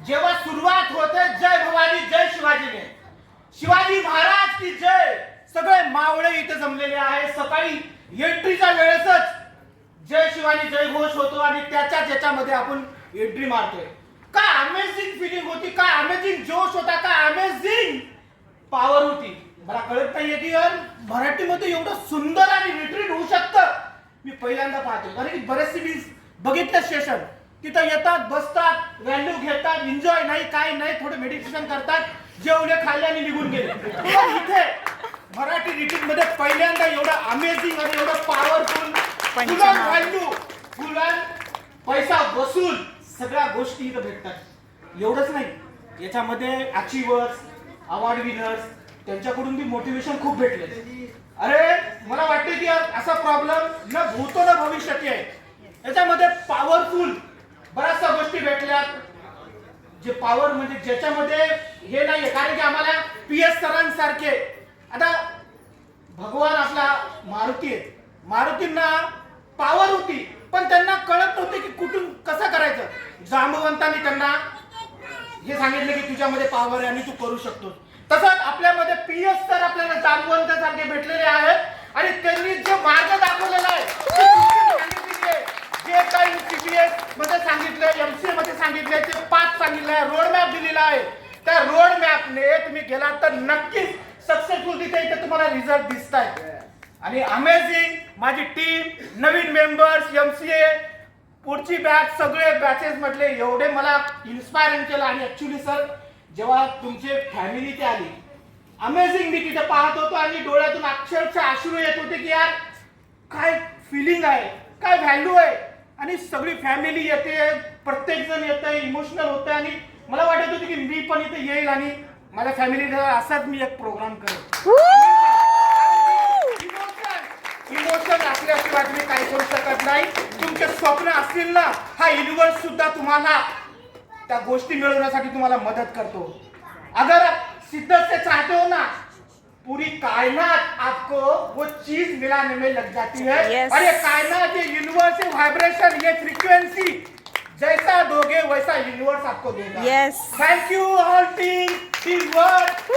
जेव्हा सुरुवात होते जय भवानी जय शिवाजीने, शिवाजी महाराज की जय, सगळे मावळे इथे जमलेले आहे. सकाळी एंट्रीच्या वेळेसच जय शिवाजी जय घोष होतो आणि त्याच्याच याच्यामध्ये आपण एंट्री मारतोय. काय अमेझिंग फिलिंग होती, काय अमेझिंग जोश होता, काय अमेझिंग पॉवर होती. मला कळत नाहीये की यार मराठीमध्ये एवढं सुंदर आणि रिट्रीट होऊ शकतं. मी पहिल्यांदा पाहतो, कारण की बरेचसे मी बघितलं सेशन. तिथं येतात, बसतात, व्हॅल्यू घेतात, एन्जॉय नाही काय नाही, थोडं मेडिटेशन करतात, जेवले खाल्ले आणि निघून गेले. इथे मराठी रिट्रीट मध्ये पहिल्यांदा एवढं अमेझिंग आणि एवढं पॉवरफुल व्हॅल्यू, फुल पैसा वसूल सगळ्या गोष्टी इथं भेटतात. एवढंच नाही, याच्यामध्ये अचिव्हर्स, अवॉर्ड विनर्स त्यांच्याकडून बी मोटिवेशन खूप भेटले. अरे मला वाटतं की यार असा प्रॉब्लेम न भूतो न भविष्याची आहे. याच्यामध्ये पॉवरफुल बऱ्याचशा गोष्टी भेटल्यात. जे पॉवर म्हणजे ज्याच्यामध्ये हे नाहीये, कारण की आम्हाला PS सरांसारखे, आता भगवान आपला मारुती आहे, मारुतींना पॉवर होती पण त्यांना कळत नव्हते की कुठून कसं करायचं. जांबवंतांनी त्यांना हे सांगितलं की तुझ्यामध्ये पॉवर आहे आणि तू करू शकतो. तसंच आपल्यामध्ये PS सर आपल्याला जांबवंतासारखे भेटलेले आहेत आणि त्यांनी जो मार्ग दाखवलेला आहे, जे काही CBS मध्ये सांगितलं, MCA मध्ये सांगितलं, ते पाथ सांगितलंय, रोड मॅप दिलेला आहे. त्या रोड मॅपने तुम्ही गेलात तर नक्कीच सक्सेसफुल तिथे इथे तुम्हाला रिझल्ट दिसतायत. आणि अमेझिंग माझी टीम, नवीन मेंबर्स, MCA, पुढची बॅच, सगळे बॅचेस मधले एवढे मला इन्स्पायरिंग केलं. आणि ऍक्च्युली सर जेव्हा तुमचे फॅमिली ते आली, अमेझिंग, मी तिथे पाहत होतो आणि डोळ्यातून अक्षरशः अश्रू येत होते की यार काय फिलिंग आहे, काय व्हॅल्यू आहे. आणि सगळी फॅमिली येते, प्रत्येक जण येते, इमोशनल होते. आणि मला वाटत होतं की मी पण इथे येईल आणि माझ्या फॅमिलीला असाच मी एक प्रोग्राम करेन. इमोशन असल्याशिवाय तुम्ही काही करू शकत नाही. तुमचे स्वप्न असतील ना, हा युनिवर्स सुद्धा तुम्हाला त्या गोष्टी मिळवण्यासाठी तुम्हाला मदत करतो. अगर सिद्ध से चाहते हो ना, पूरी कायनात आपको वो चीज मिलाने में लग जाती है. और ये कायनात, ये यूनिवर्स, ये वाइब्रेशन, ये फ्रीक्वेंसी जैसा दोगे वैसा यूनिवर्स आपको देगा. Yes. Thank you all team work.